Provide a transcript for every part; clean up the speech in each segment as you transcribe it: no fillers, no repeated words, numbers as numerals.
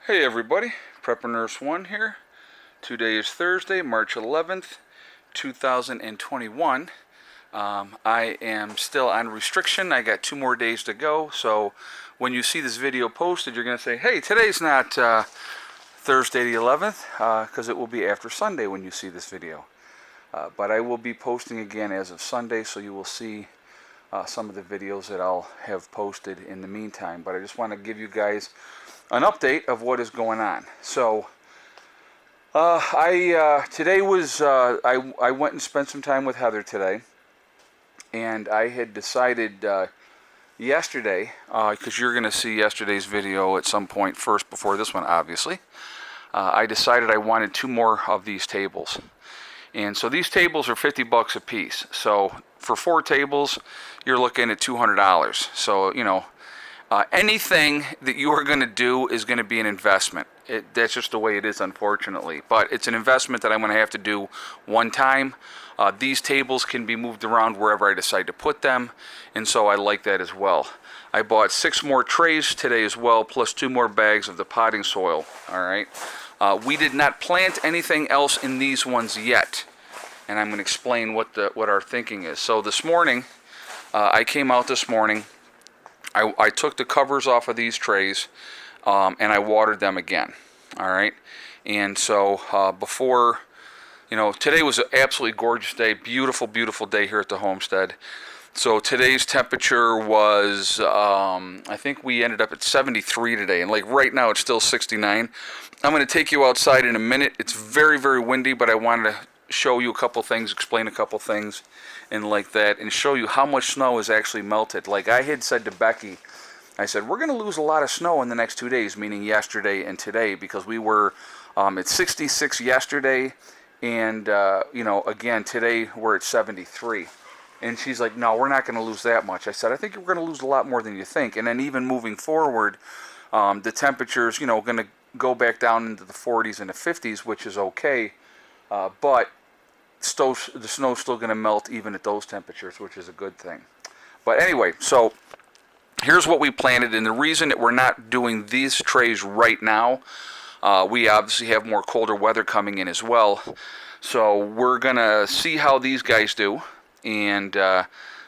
Hey everybody, Prepper Nurse 1 here. Today is Thursday, March 11th, 2021. I am still on restriction. I got 2 more days to go, so when you see this video posted, you're going to say, hey, today's not Thursday the 11th, because it will be after Sunday when you see this video. But I will be posting again as of Sunday, so you will see some of the videos that I'll have posted in the meantime. But I just want to give you guys an update of what is going on. So today was I went and spent some time with Heather today, and I had decided yesterday, because you're going to see yesterday's video at some point first before this one, obviously. I decided I wanted 2 more of these tables, and so these tables are $50 a piece. So for 4 tables, you're looking at $200. So anything that you are going to do is going to be an investment. That's just the way it is, unfortunately. But it's an investment that I'm going to have to do one time. These tables can be moved around wherever I decide to put them, and so I like that as well. I bought 6 more trays today as well, plus 2 more bags of the potting soil. All right. We did not plant anything else in these ones yet, and I'm going to explain what our thinking is. So this morning, I came out this morning. I took the covers off of these trays, and I watered them again. All right, and so before, today was an absolutely gorgeous day, beautiful, beautiful day here at the homestead. So today's temperature was, I think we ended up at 73 today, and like right now it's still 69. I'm going to take you outside in a minute. It's very, very windy, but I wanted to show you a couple things, explain a couple things, and like that, and show you how much snow is actually melted. Like I had said to Becky, I said, we're going to lose a lot of snow in the next 2 days, meaning yesterday and today, because we were at 66 yesterday, and again today we're at 73. And she's like, no, we're not going to lose that much. I said, I think we're going to lose a lot more than you think. And then even moving forward, the temperatures, going to go back down into the 40s and the 50s, which is okay. But the snow's still going to melt even at those temperatures, which is a good thing. But anyway, so here's what we planted. And the reason that we're not doing these trays right now, we obviously have more colder weather coming in as well. So we're going to see how these guys do. And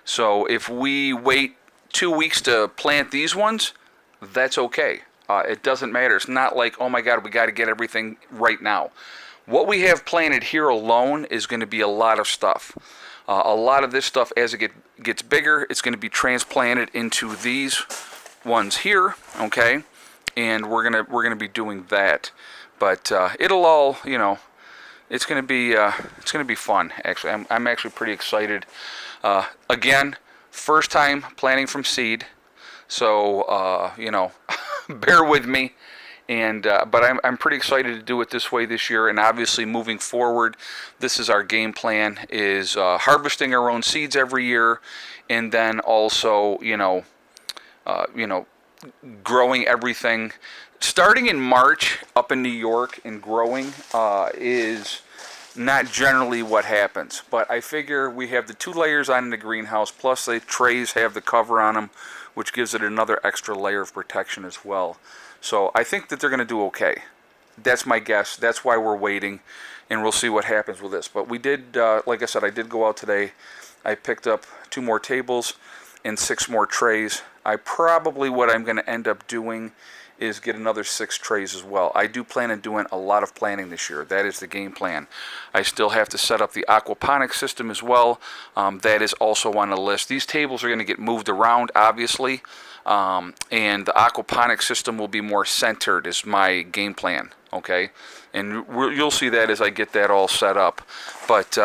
so if we wait 2 weeks to plant these ones, that's okay. It doesn't matter. It's not like, oh my God, we got to get everything right now. What we have planted here alone is going to be a lot of stuff. A lot of this stuff, as it gets bigger, it's going to be transplanted into these ones here, okay? And we're gonna be doing that. But it'll all, it's going to be fun. Actually, I'm actually pretty excited. Again, first time planting from seed, so bear with me. And but I'm pretty excited to do it this way this year. And obviously, moving forward, this is our game plan: is harvesting our own seeds every year, and then also growing everything. Starting in March up in New York and growing is not generally what happens. But I figure we have the 2 layers on in the greenhouse, plus the trays have the cover on them, which gives it another extra layer of protection as well. So I think that they're going to do okay. That's my guess. That's why we're waiting, and we'll see what happens with this. But we did, like I said, I did go out today. I picked up 2 more tables and 6 more trays. What I'm going to end up doing is get another 6 trays as well. I do plan on doing a lot of planting this year. That is the game plan. I still have to set up the aquaponics system as well. That is also on the list. These tables are going to get moved around, obviously, and the aquaponics system will be more centered is my game plan, okay? And you'll see that as I get that all set up. But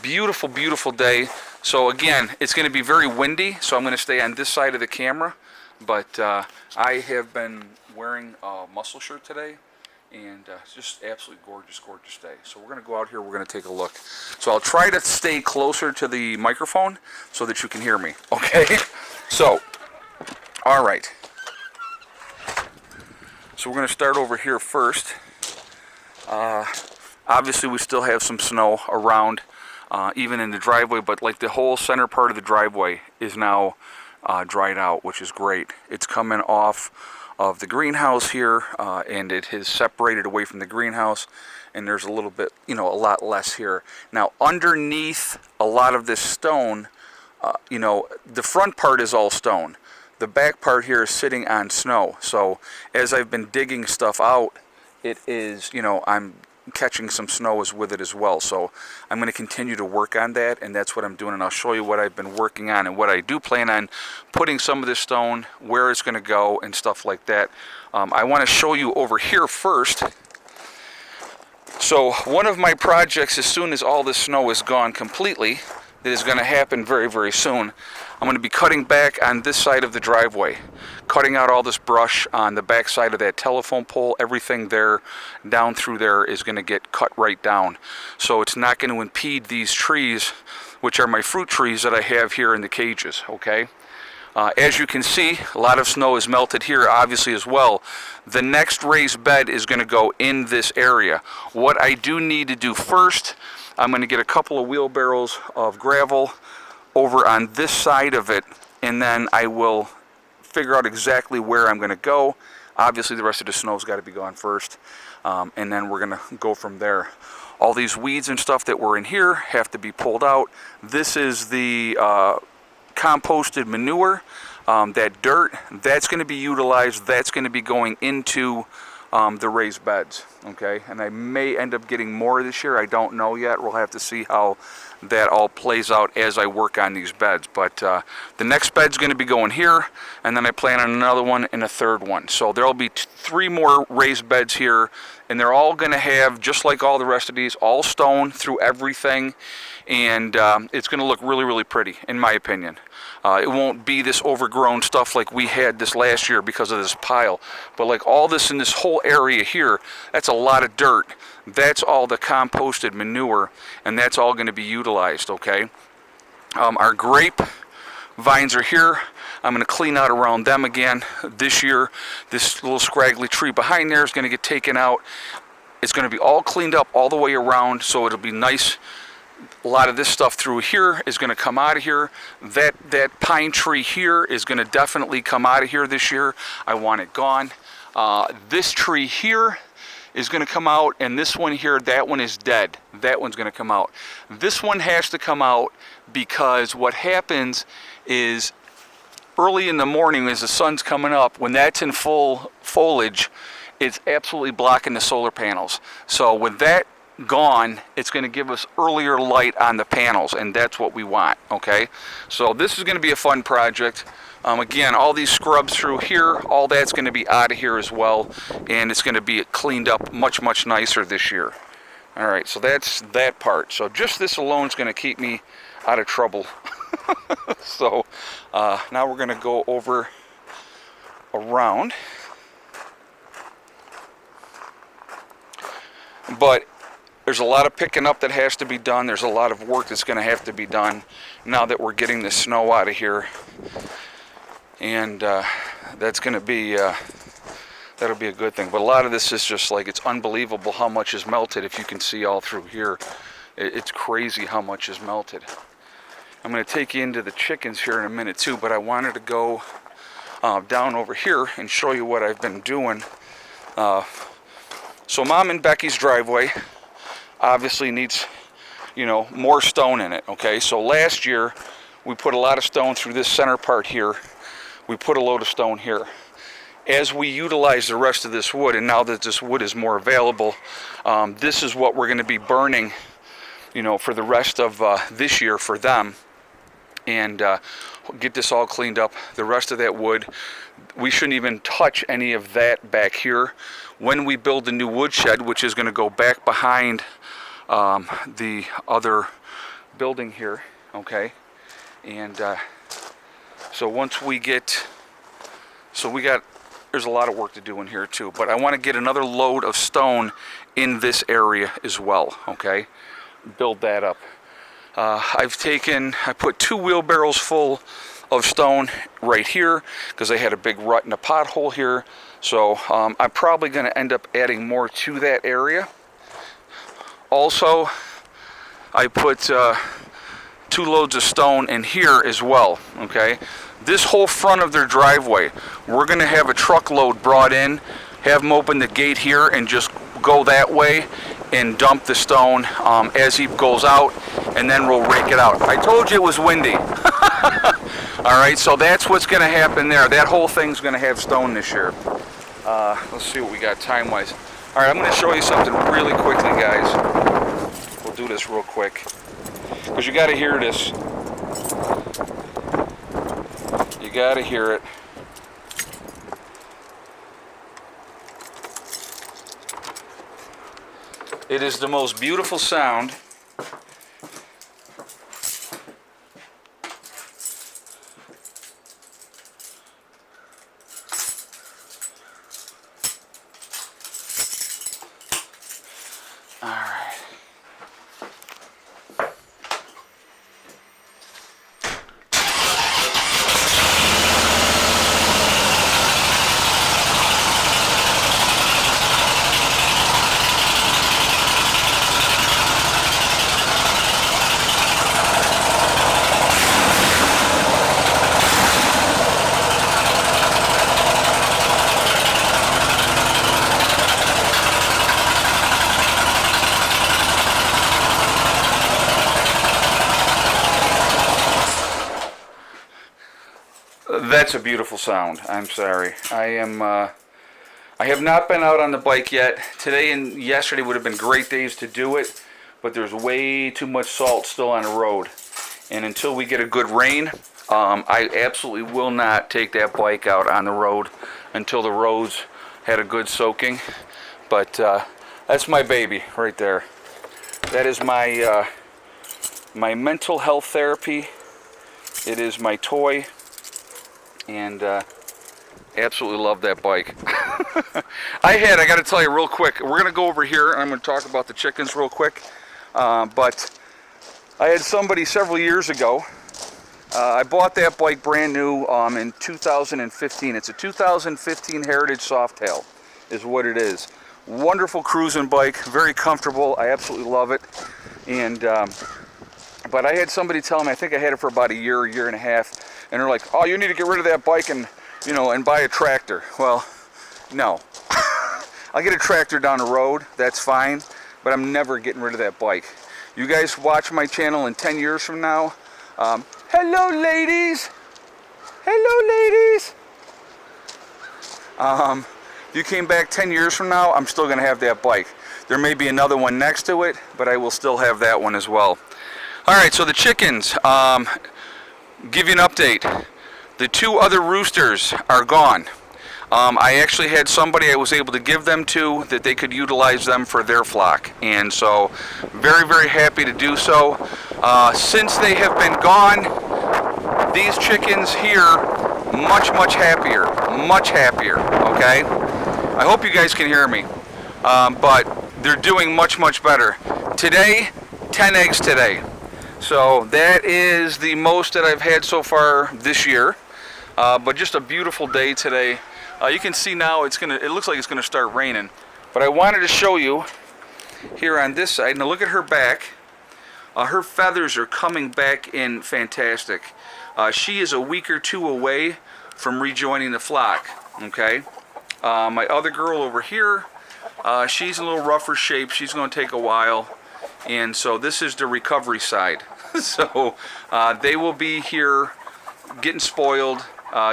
beautiful, beautiful day. So again, it's going to be very windy, so I'm going to stay on this side of the camera. But I have been wearing a muscle shirt today, and it's just absolutely gorgeous, gorgeous day. So we're going to go out here, we're going to take a look. So I'll try to stay closer to the microphone so that you can hear me, okay? So, all right. So we're going to start over here first. Obviously, we still have some snow around, even in the driveway, but like the whole center part of the driveway is now dried out, which is great. It's coming off of the greenhouse here, and it has separated away from the greenhouse, and there's a little bit, a lot less here. Now, underneath a lot of this stone, the front part is all stone. The back part here is sitting on snow. So as I've been digging stuff out, it is, I'm catching some snow with it as well. So I'm going to continue to work on that, and that's what I'm doing. And I'll show you what I've been working on and what I do plan on putting some of this stone, where it's going to go, and stuff like that. I want to show you over here first. So one of my projects, as soon as all this snow is gone completely, that is going to happen very, very soon, I'm going to be cutting back on this side of the driveway, cutting out all this brush on the back side of that telephone pole. Everything there, down through there, is going to get cut right down. So it's not going to impede these trees, which are my fruit trees that I have here in the cages, okay? As you can see, a lot of snow is melted here, obviously, as well. The next raised bed is going to go in this area. What I do need to do first, I'm going to get a couple of wheelbarrows of gravel over on this side of it, and then I will figure out exactly where I'm going to go. Obviously, the rest of the snow's got to be gone first, and then we're going to go from there. All these weeds and stuff that were in here have to be pulled out. This is the composted manure, that dirt, that's going to be utilized. That's going to be going into the raised beds, okay? And I may end up getting more this year. I don't know yet. We'll have to see how that all plays out as I work on these beds. But the next bed's going to be going here, and then I plan on another one and a third one. So there'll be 3 more raised beds here, and they're all going to have, just like all the rest of these, all stone through everything, and it's going to look really, really pretty, in my opinion. It won't be this overgrown stuff like we had this last year because of this pile, but like all this in this whole area here, that's a lot of dirt. That's all the composted manure, and that's all going to be utilized, okay? Our grape vines are here. I'm going to clean out around them again this year. This little scraggly tree behind there is going to get taken out. It's going to be all cleaned up all the way around, so it'll be nice. A lot of this stuff through here is going to come out of here. That pine tree here is going to definitely come out of here this year. I want it gone. This tree here is going to come out, and this one here, that one is dead. That one's going to come out. This one has to come out because what happens is early in the morning as the sun's coming up, when that's in full foliage, it's absolutely blocking the solar panels. So with that gone, it's going to give us earlier light on the panels, and that's what we want, okay? So this is going to be a fun project. Again, all these scrubs through here, all that's going to be out of here as well, and it's going to be cleaned up much, much nicer this year. All right, so that's that part. So just this alone is going to keep me out of trouble. So now we're going to go over around. But there's a lot of picking up that has to be done. There's a lot of work that's going to have to be done now that we're getting the snow out of here. And that's going to be, that'll be a good thing. But a lot of this is just like, it's unbelievable how much is melted. If you can see all through here, it's crazy how much is melted. I'm going to take you into the chickens here in a minute too, but I wanted to go down over here and show you what I've been doing. So Mom and Becky's driveway obviously needs, more stone in it, okay? So last year, we put a lot of stone through this center part here. We put a load of stone here. As we utilize the rest of this wood, and now that this wood is more available, this is what we're going to be burning, for the rest of this year for them. And get this all cleaned up. The rest of that wood, we shouldn't even touch any of that back here. When we build the new woodshed, which is going to go back behind the other building here, okay? And so once we get, there's a lot of work to do in here too, but I want to get another load of stone in this area as well, okay? Build that up. I put 2 wheelbarrows full of stone right here because I had a big rut and a pothole here. So I'm probably going to end up adding more to that area. Also, I put 2 loads of stone in here as well, okay? this whole front of their driveway, we're going to have a truckload brought in, have them open the gate here and just go that way and dump the stone as he goes out, and then we'll rake it out. I told you it was windy. Alright, so that's what's going to happen there. That whole thing's going to have stone this year. Let's see what we got time-wise. Alright, I'm going to show you something really quickly, guys. We'll do this real quick, because you got to hear this. You got to hear it. It is the most beautiful sound. All right. That's a beautiful sound. I'm sorry. I have not been out on the bike yet. Today and yesterday would have been great days to do it, but there's way too much salt still on the road. And until we get a good rain, I absolutely will not take that bike out on the road until the roads had a good soaking. But that's my baby right there. That is my my mental health therapy. It is my toy. And absolutely love that bike. I got to tell you real quick, we're going to go over here and I'm going to talk about the chickens real quick. But I had somebody several years ago, I bought that bike brand new in 2015. It's a 2015 Heritage Softail is what it is. Wonderful cruising bike, very comfortable. I absolutely love it. And but I had somebody tell me, I think I had it for about a year and a half, and they're like, "Oh, you need to get rid of that bike and, you know, and buy a tractor." Well, no. I'll get a tractor down the road, that's fine, but I'm never getting rid of that bike. You guys watch my channel in 10 years from now. Hello, ladies. Hello, ladies. If you came back 10 years from now, I'm still going to have that bike. There may be another one next to it, but I will still have that one as well. Alright, so the chickens, give you an update. The 2 other roosters are gone. I actually had somebody I was able to give them to that they could utilize them for their flock. And so, very, very happy to do so. Since they have been gone, these chickens here, much, much happier. Much happier, okay? I hope you guys can hear me. But they're doing much, much better. Today, 10 eggs today. So that is the most that I've had so far this year. But just a beautiful day today. You can see now it looks like it's gonna start raining. But I wanted to show you here on this side. Now look at her back. Her feathers are coming back in fantastic. She is a week or 2 away from rejoining the flock. Okay. My other girl over here, she's in a little rougher shape. She's going to take a while. And so this is the recovery side. So they will be here getting spoiled,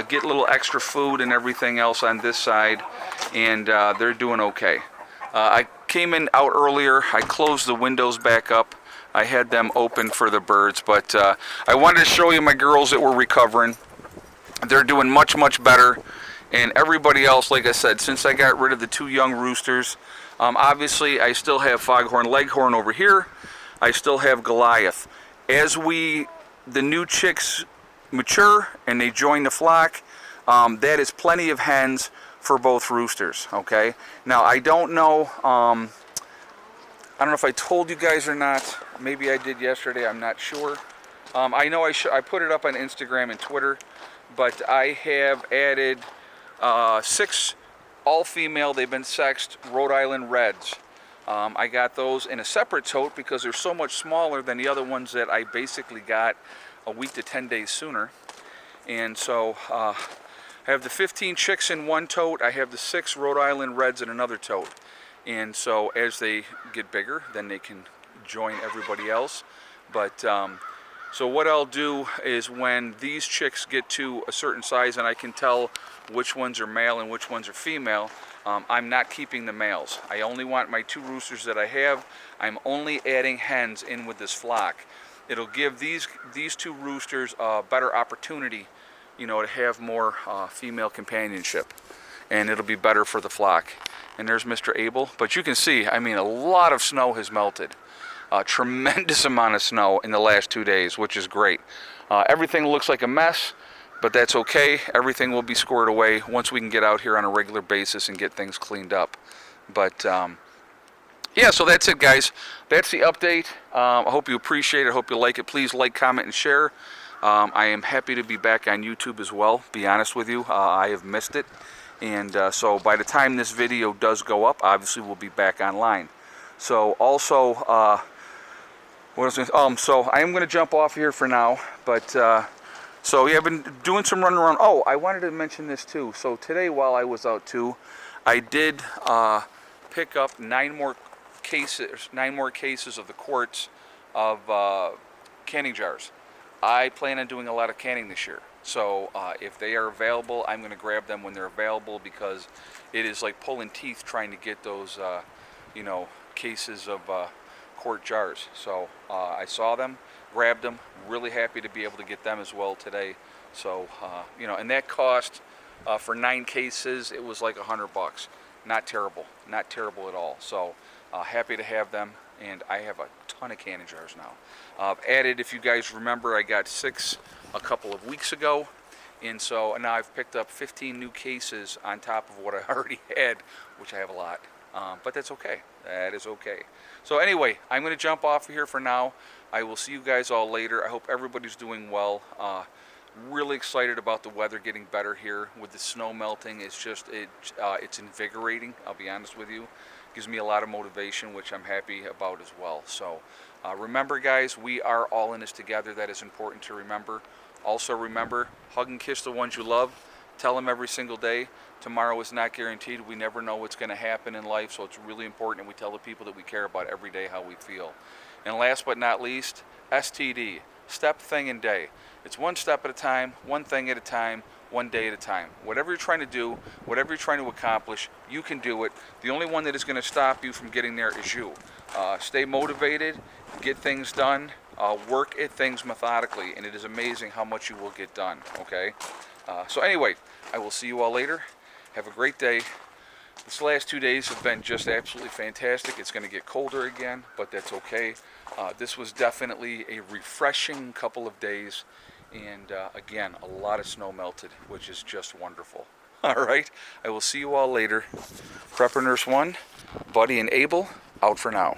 get a little extra food and everything else on this side, and they're doing okay. I came in out earlier. I closed the windows back up. I had them open for the birds, but I wanted to show you my girls that were recovering. They're doing much, much better. And everybody else, like I said, since I got rid of the 2 young roosters, obviously I still have Foghorn Leghorn over here. I still have Goliath. As the new chicks mature and they join the flock, that is plenty of hens for both roosters, okay? Now, I don't know if I told you guys or not. Maybe I did yesterday, I'm not sure. I know I put it up on Instagram and Twitter, but I have added 6 all-female, they've been sexed, Rhode Island Reds. I got those in a separate tote because they're so much smaller than the other ones that I basically got a week to 10 days sooner. And so I have the 15 chicks in one tote. I have the 6 Rhode Island Reds in another tote. And so as they get bigger, then they can join everybody else. But so what I'll do is when these chicks get to a certain size and I can tell which ones are male and which ones are female, I'm not keeping the males. I only want my 2 roosters that I have. I'm only adding hens in with this flock. It'll give these 2 roosters a better opportunity, you know, to have more female companionship, and it'll be better for the flock. And there's Mr. Abel. But you can see, I mean, a lot of snow has melted. A tremendous amount of snow in the last 2 days, which is great. Everything looks like a mess, but that's okay. Everything will be squared away once we can get out here on a regular basis and get things cleaned up. But yeah, so that's it, guys. That's the update. I hope you appreciate it. I hope you like it. Please like, comment, and share. I am happy to be back on YouTube as well, be honest with you. I have missed it. And so by the time this video does go up, obviously we'll be back online. So also, what else? So I am going to jump off here for now. But so yeah, I've been doing some running around. Oh, I wanted to mention this too. So today while I was out too, I did pick up 9 more cases of the quarts of canning jars. I plan on doing a lot of canning this year. So if they are available, I'm going to grab them when they're available, because it is like pulling teeth trying to get those, you know, cases of quart jars. So I saw them, grabbed them. Really happy to be able to get them as well today. So you know, and that cost for 9 cases, it was like $100. Not terrible, not terrible at all. So happy to have them, and I have a ton of canning jars now. I've added, if you guys remember, I got 6 a couple of weeks ago, and so now I've picked up 15 new cases on top of what I already had, which I have a lot, but that's okay. That is okay. So anyway, I'm going to jump off here for now. I will see you guys all later. I hope everybody's doing well. Really excited about the weather getting better here with the snow melting. It's just it's invigorating, I'll be honest with you. Gives me a lot of motivation, which I'm happy about as well. So remember, guys, we are all in this together. That is important to remember. Also remember, hug and kiss the ones you love. Tell them every single day. Tomorrow is not guaranteed. We never know what's going to happen in life, so it's really important that we tell the people that we care about every day how we feel. And last but not least, STD, step, thing, and day. It's one step at a time, one thing at a time, one day at a time. Whatever you're trying to do, whatever you're trying to accomplish, you can do it. The only one that is going to stop you from getting there is you. Stay motivated, get things done, work at things methodically, and it is amazing how much you will get done, okay? So anyway, I will see you all later. Have a great day. This last 2 days have been just absolutely fantastic. It's going to get colder again, but that's okay. This was definitely a refreshing couple of days. And again, a lot of snow melted, which is just wonderful. All right, I will see you all later. Prepper Nurse 1, Buddy and Abel, out for now.